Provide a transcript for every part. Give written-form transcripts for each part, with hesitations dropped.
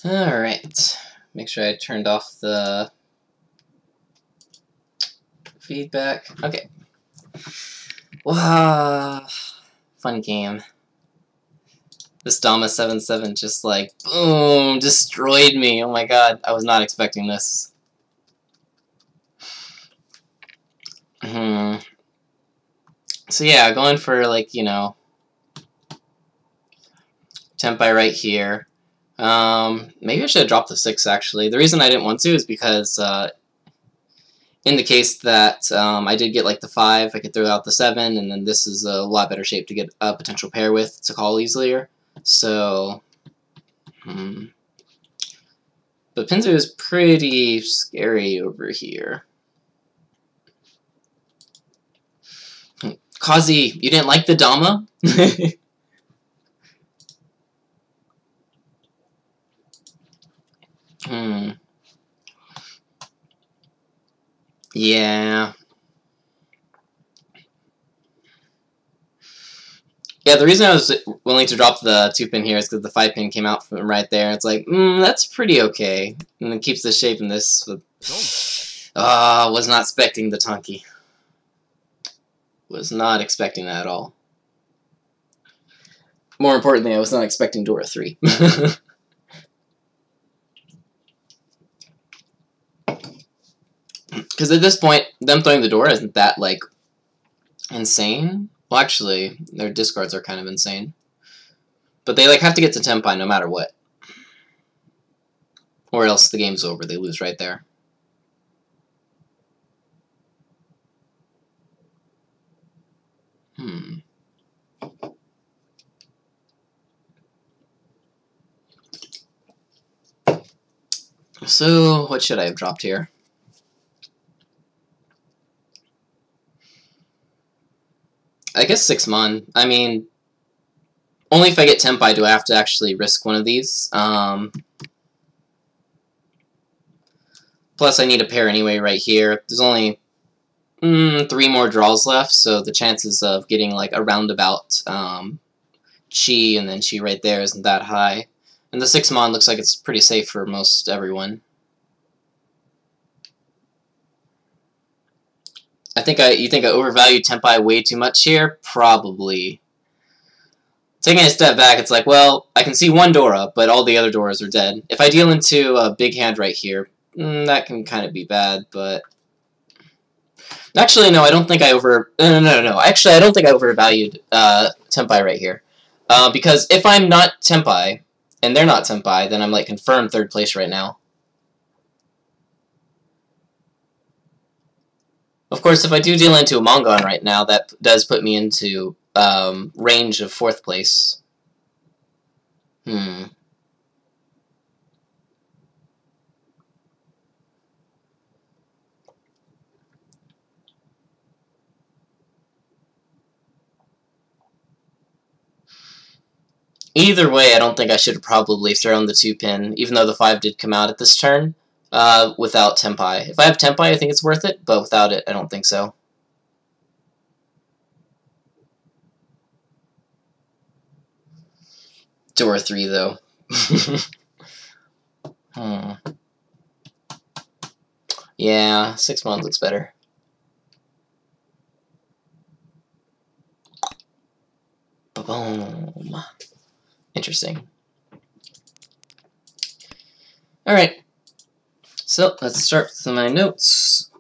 Alright. Make sure I turned off the feedback. Okay. Wow. Fun game. This Dama 7-7 just like, boom, destroyed me. Oh my god, I was not expecting this. So yeah, going for like, you know, Tempai right here. Maybe I should have dropped the 6 actually. The reason I didn't want to is because in the case that I did get like the 5, I could throw out the 7, and then this is a lot better shape to get a potential pair with to call easier. So, but Pinzu is pretty scary over here. Kazi, you didn't like the Dama? Yeah. Yeah, the reason I was willing to drop the 2-pin here is because the 5-pin came out from right there. It's like, that's pretty okay. And it keeps the shape in this. Was not expecting the Tonki. Was not expecting that at all. More importantly, I was not expecting Dora 3. Because at this point, them throwing the Dora isn't that, like, insane. Well, actually, their discards are kind of insane. But they, like, have to get to Tenpai no matter what. Or else the game's over. They lose right there. So, what should I have dropped here? I guess 6 Mon. I mean, only if I get Tenpai do I have to actually risk one of these. Plus, I need a pair anyway right here. There's only 3 more draws left, so the chances of getting like a roundabout Chi and then Chi right there isn't that high. And the 6 Mon looks like it's pretty safe for most everyone. You think I overvalued Tenpai way too much here? Probably. Taking a step back, it's like, well, I can see one Dora, but all the other Doras are dead. If I deal into a big hand right here, that can kind of be bad, but... Actually, no, I don't think I No. Actually, I don't think I overvalued Tenpai right here. Because if I'm not Tenpai, and they're not Tenpai, then I'm, like, confirmed 3rd place right now. Of course, if I do deal into a Mongon right now, that does put me into range of 4th place. Either way, I don't think I should have probably thrown the 2-pin, even though the 5 did come out at this turn, without Tenpai. If I have Tenpai, I think it's worth it, but without it, I don't think so. Dora 3, though. Yeah, 6 Mon looks better. Ba-boom. Interesting. Alright. So, let's start with my notes.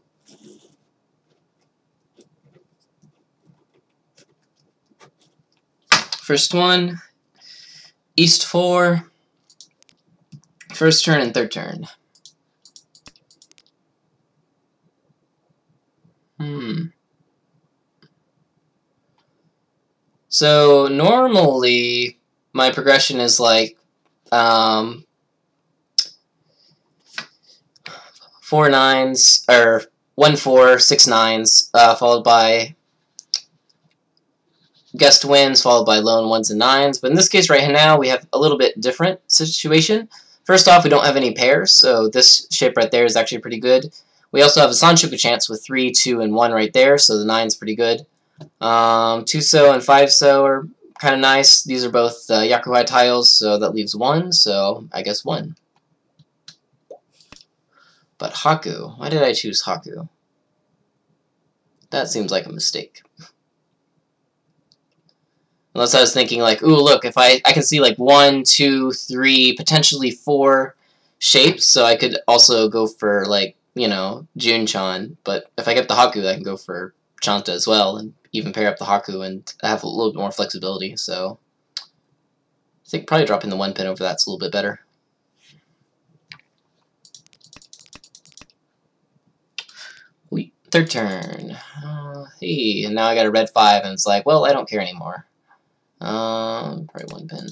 First one, East 4, first turn and 3rd turn. So, normally, my progression is like, 4 9s, or 1 4, 6 9s, followed by guessed wins, followed by lone 1s and 9s. But in this case right now, we have a little bit different situation. First off, we don't have any pairs, so this shape right there is actually pretty good. We also have a Sanshoku chance with 3, 2, and 1 right there, so the 9's pretty good. 2-so and 5-so are kind of nice. These are both Yakuhai tiles, so that leaves 1, so I guess 1. But Haku, why did I choose Haku? That seems like a mistake. Unless I was thinking like, ooh, look, if I can see like 1, 2, 3, potentially 4 shapes, so I could also go for like, you know, Junchan. But if I get the Haku, I can go for Chanta as well, and even pair up the Haku and have a little bit more flexibility. So I think probably dropping the 1 pin over that's a little bit better. Third turn. Hey, and now I got a red 5, and it's like, well, I don't care anymore. Probably 1 pin.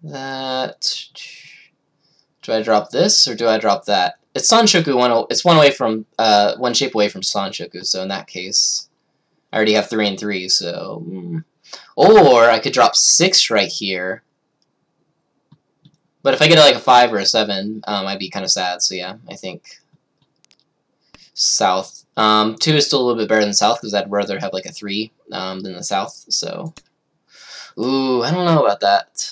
That. Do I drop this or do I drop that? It's Sanshoku. It's one shape away from Sanshoku. So in that case, I already have 3 and 3. So, or I could drop 6 right here. But if I get like a 5 or a 7, I'd be kind of sad. So yeah, I think South. 2 is still a little bit better than South because I'd rather have like a 3 than the South. So, ooh, I don't know about that.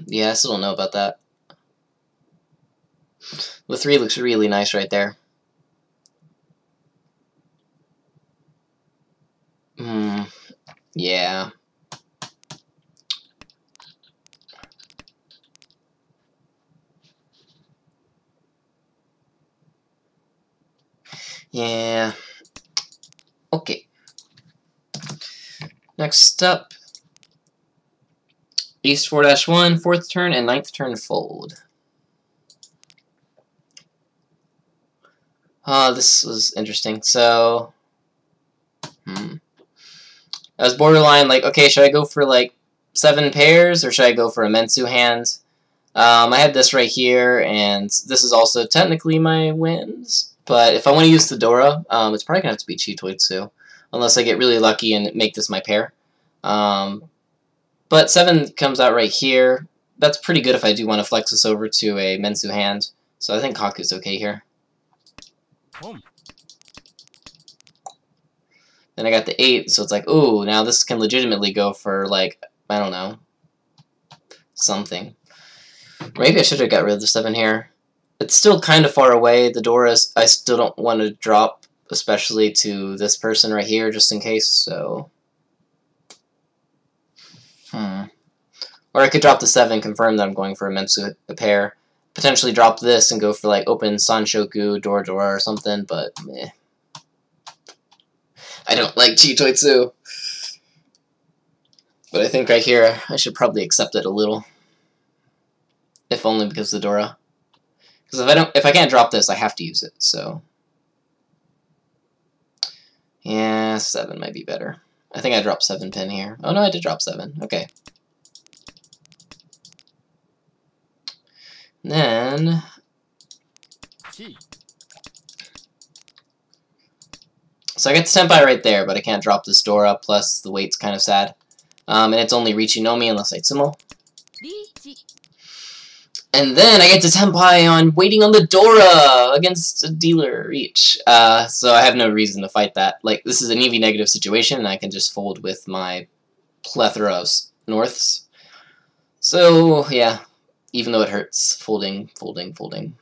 Yeah, I still don't know about that. The 3 looks really nice right there. Yeah. Yeah. Okay. Next up, East 4-1, 4th turn, and 9th turn fold. This was interesting. So, I was borderline like, okay, should I go for like 7 pairs or should I go for a Mensu hand? I had this right here, and this is also technically my wins. But if I want to use the Dora, it's probably going to have to be Chitoitsu, unless I get really lucky and make this my pair. But 7 comes out right here. That's pretty good if I do want to flex this over to a Mensu hand. So I think Haku's okay here. Then I got the 8, so it's like, ooh, now this can legitimately go for, like, I don't know, something. Maybe I should have got rid of the 7 here. It's still kind of far away. The Doras, I still don't want to drop, especially to this person right here, just in case, so. Or I could drop the 7, confirm that I'm going for a Mensu pair. Potentially drop this and go for, like, open Sanshoku, Dora or something, but meh. I don't like Chitoitsu. But I think right here, I should probably accept it a little. If only because of the Dora. Because if I can't drop this, I have to use it, so. Yeah, 7 might be better. I think I dropped 7 pin here. Oh no, I did drop 7. Okay. Then so I get the Senpai right there, but I can't drop this Dora, plus the weight's kind of sad. And it's only Richinomi unless I Tsumo. And then I get to Senpai on waiting on the Dora against a dealer Reach. So I have no reason to fight that. Like, this is an EV negative situation, and I can just fold with my plethora of Norths. So, yeah. Even though it hurts. Folding, folding, folding.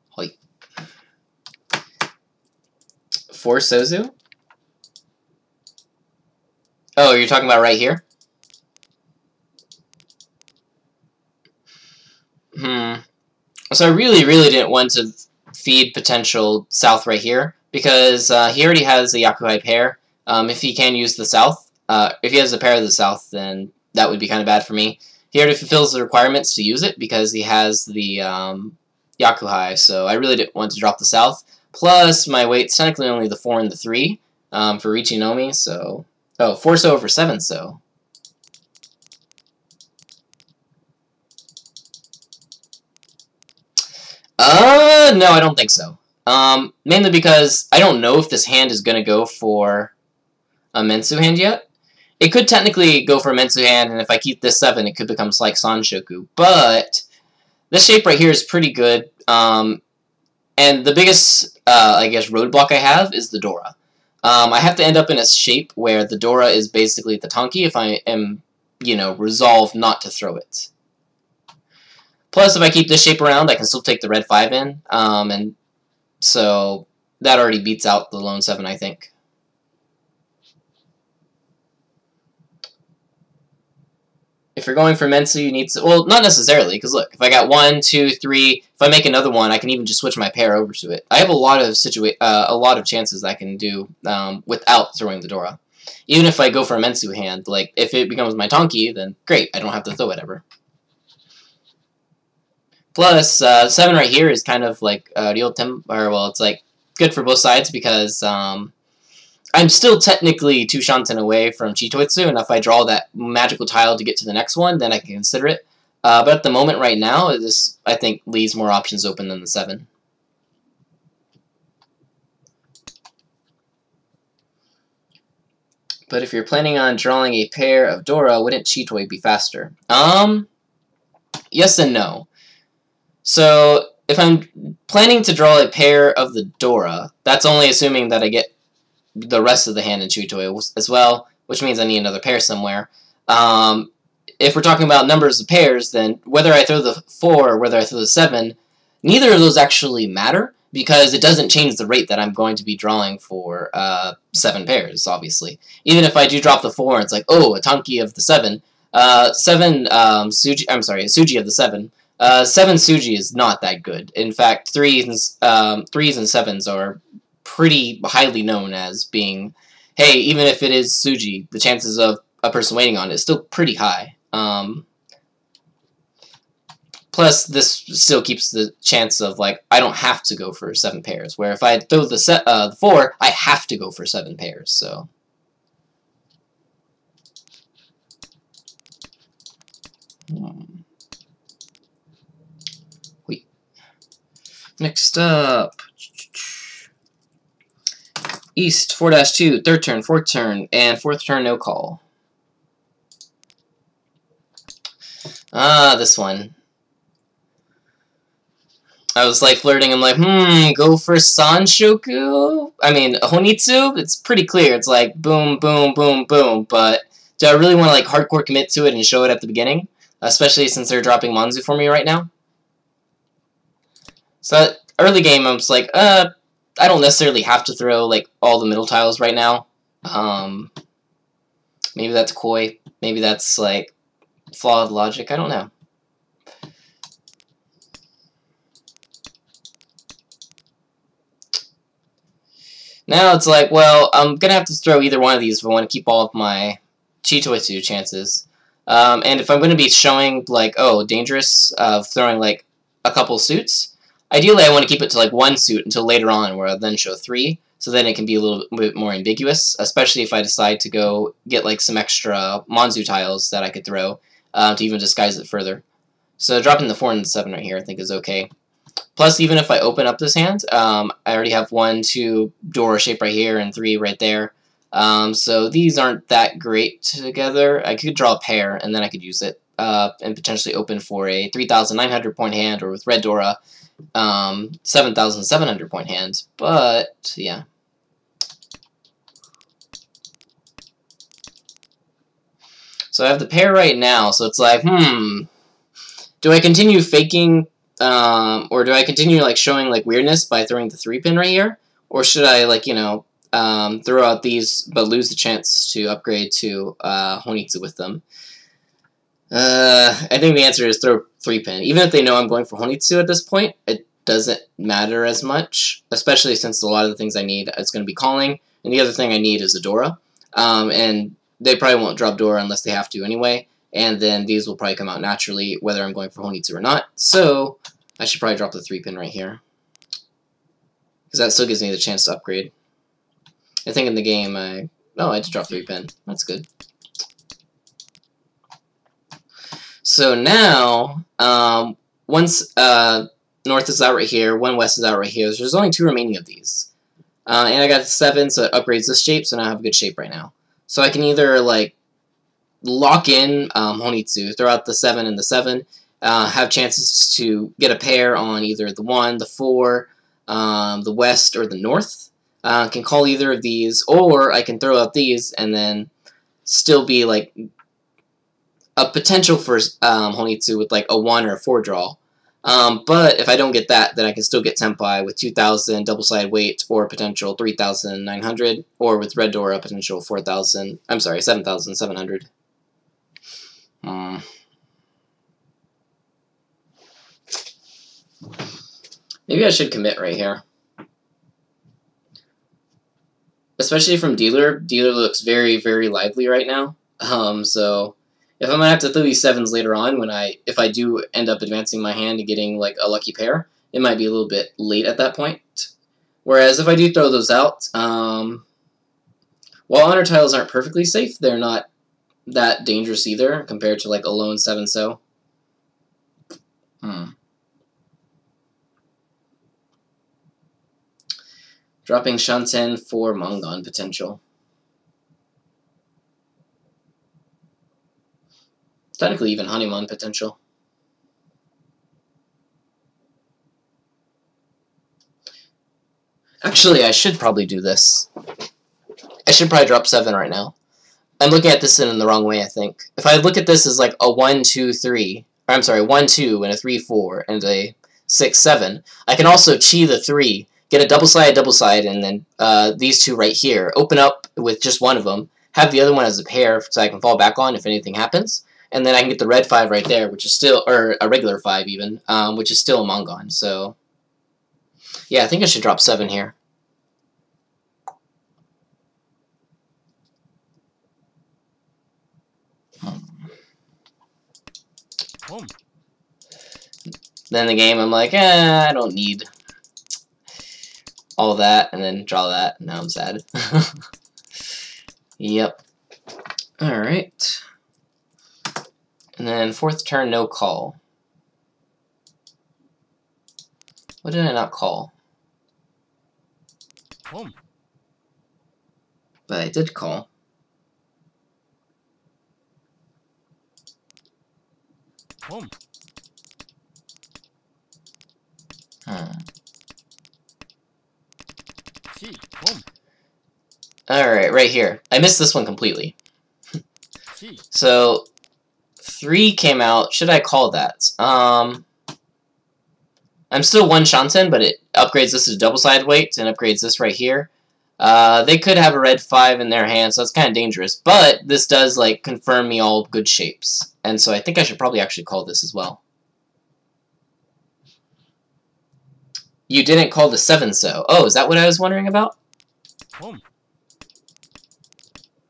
Hoi. 4 Sozu? Oh, you're talking about right here? So I really didn't want to feed potential South right here, because he already has a Yakuhai pair. If he can use the South, if he has a pair of the South, then that would be kind of bad for me. He already fulfills the requirements to use it, because he has the Yakuhai, so I really didn't want to drop the South. Plus, my weight's technically only the 4 and the 3 for Richinomi, so. Oh, 4 so over 7 so. No, I don't think so. Mainly because I don't know if this hand is going to go for a Mensu hand yet. It could technically go for a Mensu hand, and if I keep this 7, it could become like Sanshoku. But this shape right here is pretty good. And the biggest, I guess, roadblock I have is the Dora. I have to end up in a shape where the Dora is basically the Tonki if I am you know, resolve not to throw it. Plus, if I keep this shape around, I can still take the red 5 in, and so that already beats out the lone 7, I think. If you're going for Mensu, you need to... Well, not necessarily, because look, if I got 1, 2, 3, if I make another one, I can even just switch my pair over to it. I have a lot of chances I can do without throwing the Dora. Even if I go for a Mensu hand, like, if it becomes my Tonki, then great, I don't have to throw it ever. Plus, 7 right here is kind of like real well, it's like good for both sides because I'm still technically 2 Shanten away from Chitoitsu, and if I draw that magical tile to get to the next one, then I can consider it. But at the moment right now, this, I think, leaves more options open than the 7. But if you're planning on drawing a pair of Dora, wouldn't Chitoi be faster? Yes and no. So, if I'm planning to draw a pair of the Dora, that's only assuming that I get the rest of the hand in Chitoi as well, which means I need another pair somewhere. If we're talking about numbers of pairs, then whether I throw the 4 or whether I throw the 7, neither of those actually matter, because it doesn't change the rate that I'm going to be drawing for 7 pairs, obviously. Even if I do drop the 4, it's like, oh, a Tonki of the 7. 7, Suji of the 7. 7 Suji is not that good. In fact, 3s and 7s are pretty highly known as being, hey, even if it is Suji, the chances of a person waiting on it is still pretty high. Plus, this still keeps the chance of, like, I don't have to go for 7 pairs, where if I throw the 4, I have to go for 7 pairs, so... Wait. Next up... East, 4-2, 3rd turn, 4th turn, and 4th turn no call. This one. I was like flirting, I'm like, go for Sanshoku? I mean, Honitsu? It's pretty clear, it's like boom, boom, boom, boom, but do I really want to like hardcore commit to it and show it at the beginning? Especially since they're dropping Manzu for me right now. So, early game, I was like, I don't necessarily have to throw, like, all the middle tiles right now. Maybe that's coy. Maybe that's, like, flawed logic. I don't know. Now it's like, well, I'm going to have to throw either one of these if I want to keep all of my Chitoitsu chances. And if I'm going to be showing, like, oh, dangerous, throwing, like, a couple suits, ideally, I want to keep it to like 1 suit until later on, where I'll then show 3, so then it can be a little bit more ambiguous, especially if I decide to go get like some extra Manzu tiles that I could throw to even disguise it further. So dropping the 4 and the 7 right here I think is okay. Plus, even if I open up this hand, I already have 1, 2 Dora shape right here and 3 right there. So these aren't that great together. I could draw a pair, and then I could use it, and potentially open for a 3,900 point hand, or with red Dora, 7,700 point hand, but yeah. So I have the pair right now, so it's like, do I continue faking, or do I continue like showing like weirdness by throwing the 3-pin right here? Or should I like, you know, throw out these but lose the chance to upgrade to Honitsu with them? I think the answer is throw 3-pin. Even if they know I'm going for Honitsu at this point, it doesn't matter as much, especially since a lot of the things I need is going to be calling, and the other thing I need is a Dora. And they probably won't drop Dora unless they have to anyway, and then these will probably come out naturally whether I'm going for Honitsu or not, so I should probably drop the 3-pin right here, because that still gives me the chance to upgrade. I think in the game I had to drop 3-pin. That's good. So now, once north is out right here, 1 west is out right here, there's only 2 remaining of these. And I got the 7, so it upgrades this shape, so now I have a good shape right now. So I can either, like, lock in Honitsu, throw out the 7 and the 7, have chances to get a pair on either the 1, the 4, the west, or the north. Can call either of these, or I can throw out these and then still be, like, a potential for Honitsu with like a 1 or a 4 draw. But if I don't get that, then I can still get Tenpai with 2,000 double-sided weight or potential 3,900, or with Red Door a potential 4,000. I'm sorry, 7,700. Maybe I should commit right here. Especially from Dealer. Dealer looks very, very lively right now. So if I'm gonna have to throw these 7s later on, if I do end up advancing my hand and getting like a lucky pair, it might be a little bit late at that point. Whereas if I do throw those out, while honor tiles aren't perfectly safe, they're not that dangerous either compared to like a lone 7-so. Dropping Shanten for Mangon potential. Technically even Honeymoon potential. Actually, I should probably do this. I should probably drop 7 right now. I'm looking at this in the wrong way, I think. If I look at this as like a 1, 2, 3, or I'm sorry, 1, 2, and a 3, 4, and a 6, 7, I can also chi the 3, get a double side, and then these 2 right here. Open up with just one of them, have the other one as a pair so I can fall back on if anything happens, and then I can get the red 5 right there, which is still, or a regular 5 even, which is still a Mangon. So, yeah, I think I should drop 7 here. Then the game, I'm like, I don't need all that, and then draw that, and now I'm sad. Yep. Alright. And then 4th turn, no call. What did I not call? But I did call. Alright, right here. I missed this one completely. So, 3 came out. Should I call that? I'm still 1 Shanten, but it upgrades this to double-sided weight and upgrades this right here. They could have a red 5 in their hand, so that's kind of dangerous. But this does, like, confirm me all good shapes. And so I think I should probably actually call this as well. You didn't call the 7-so. Oh, is that what I was wondering about?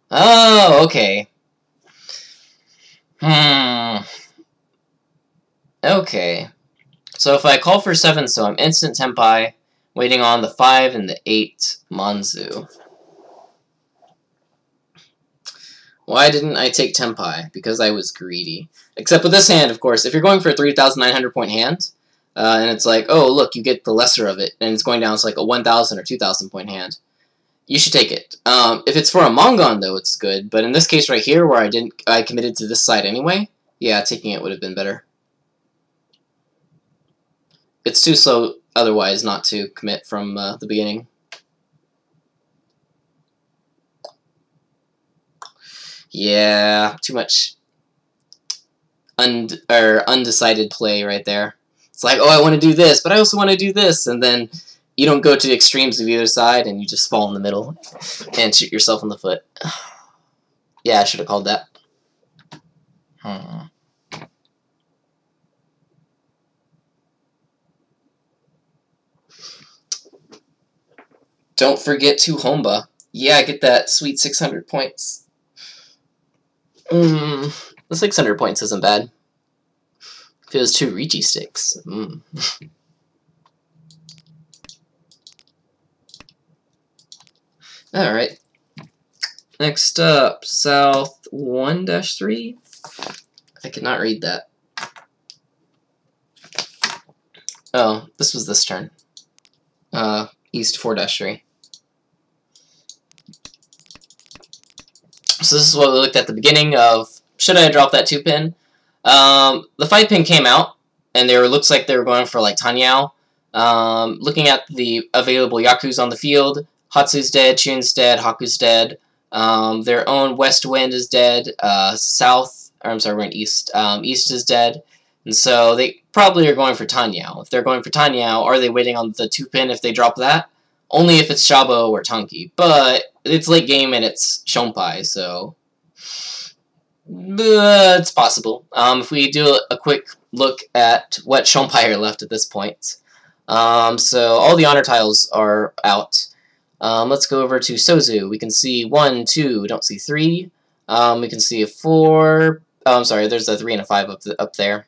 Oh, okay. Okay. So if I call for 7-so, I'm instant Tenpai, waiting on the 5 and the 8 Manzu. Why didn't I take Tenpai? Because I was greedy. Except with this hand, of course, if you're going for a 3,900 point hand, and it's like, oh, look, you get the lesser of it, and it's going down to like a 1,000 or 2,000 point hand, you should take it. If it's for a Mangon, though, it's good. But in this case right here, where I committed to this side anyway, yeah, taking it would have been better. It's too slow otherwise not to commit from the beginning. Yeah, too much undecided play right there. It's like, oh, I want to do this, but I also want to do this, and then you don't go to the extremes of either side, and you just fall in the middle and shoot yourself in the foot. Yeah, I should have called that. Don't forget to Homba. Yeah, I get that sweet 600 points. The 600 points isn't bad. Feels 2 Ricci sticks. Alright. Next up, South 1-3. I could not read that. Oh, this was this turn. East 4-3. So this is what we looked at the beginning of, should I drop that 2-pin? The 5-pin came out, and looks like they were going for like Tanyao. Looking at the available Yaku's on the field, Hatsu's dead, Chun's dead, Haku's dead. Their own West Wind is dead. or I'm sorry, we're in East. East is dead, and so they probably are going for Tenhou. If they're going for Tenhou, are they waiting on the 2-pin if they drop that? Only if it's Shabo or Tonki, but it's late game and it's Shonpai, so it's possible. If we do a quick look at what Shonpai are left at this point. So all the honor tiles are out. Let's go over to Sozu. We can see 1, 2, don't see 3. We can see a 4. Oh, I'm sorry, there's a 3 and a 5 up there.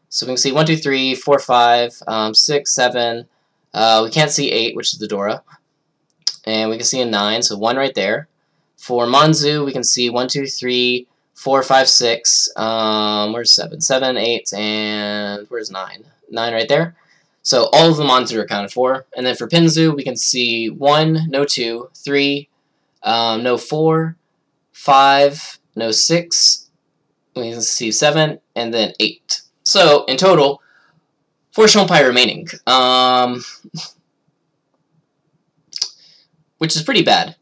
So we can see 1, 2, 3, 4, 5, 6, 7. We can't see 8, which is the Dora. And we can see a 9, so 1 right there. For Manzu, we can see 1, 2, 3, 4, 5, 6. Where's 7? 7, 8, and where's 9? 9 right there. So all of the Manzu are accounted for. And then for Pinzu, we can see 1, no 2, 3, no 4, 5, no 6. We can see 7, and then 8. So in total, 4 Shonpai remaining. Which is pretty bad.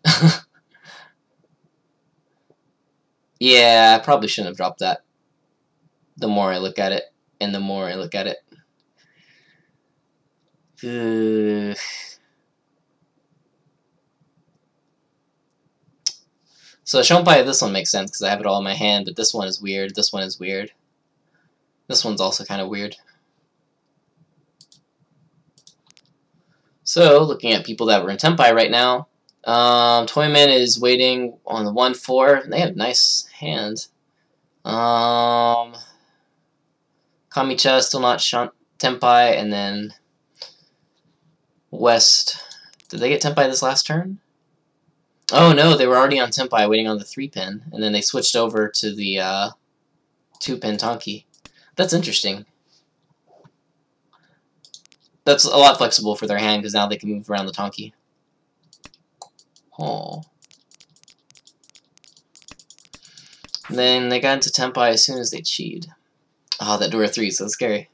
Yeah, I probably shouldn't have dropped that. The more I look at it, and the more I look at it. So Shonpai, this one makes sense because I have it all in my hand, but this one is weird, this one is weird. This one's also kind of weird. So, looking at people that were in Tenpai right now, Toyman is waiting on the 1-4. They have nice hand. Kamicha still not Tenpai, and then West. Did they get Tenpai this last turn? Oh no, they were already on Tenpai waiting on the 3-pin, and then they switched over to the 2-pin Tonki. That's interesting. That's a lot flexible for their hand, because now they can move around the Tonki. Oh. And then they got into Tenpai as soon as they cheated. Oh, that Dora 3 is so scary.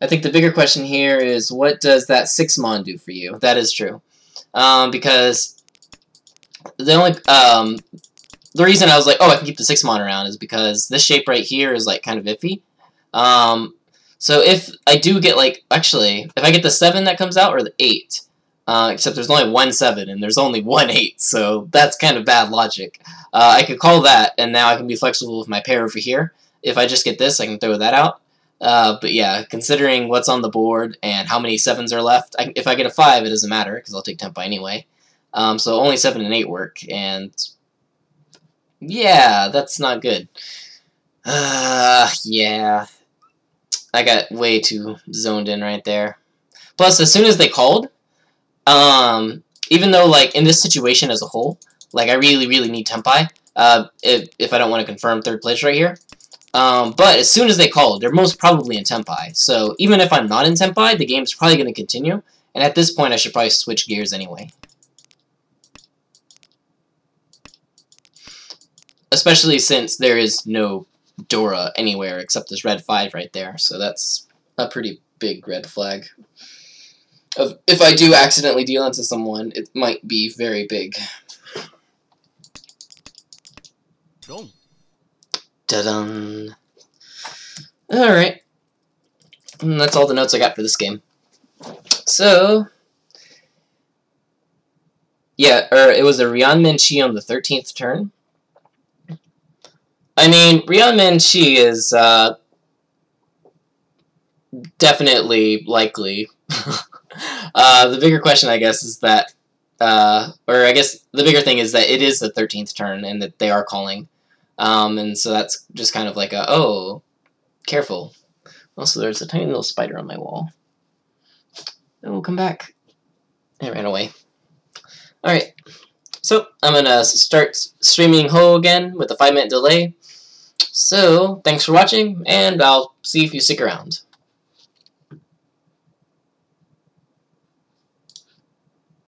I think the bigger question here is, what does that 6-mon do for you? That is true. Because the reason I was like, oh, I can keep the 6-mon around is because this shape right here is like kind of iffy. So if I do get like, actually, if I get the 7 that comes out or the 8, except there's only 1 7 and there's only 1 8, so that's kind of bad logic. I could call that, and now I can be flexible with my pair over here. If I just get this, I can throw that out. But yeah, considering what's on the board and how many 7s are left, if I get a 5, it doesn't matter, because I'll take Tenpai anyway. So only 7 and 8 work, and yeah, that's not good. Yeah. I got way too zoned in right there. Plus, as soon as they called, even though, like, in this situation as a whole, like, I really, really need Tenpai, if I don't want to confirm 3rd place right here. But as soon as they called, they're most probably in Tenpai. So even if I'm not in Tenpai, the game's probably going to continue. And at this point, I should probably switch gears anyway. Especially since there is no Dora anywhere except this red 5 right there. So that's a pretty big red flag. If I do accidentally deal into someone, it might be very big. Da-dun. Alright. And that's all the notes I got for this game. So, yeah, it was a Ryanmin Chi on the 13th turn. I mean, Ryanmin Chi is definitely likely. The bigger question, I guess, is that, or I guess the bigger thing is that it is the 13th turn and that they are calling. And so that's just kind of like a, oh, careful. Also, there's a tiny little spider on my wall. Oh, come back. It ran away. Alright, so I'm going to start streaming Ho again with a 5-minute delay. So, thanks for watching, and I'll see if you stick around.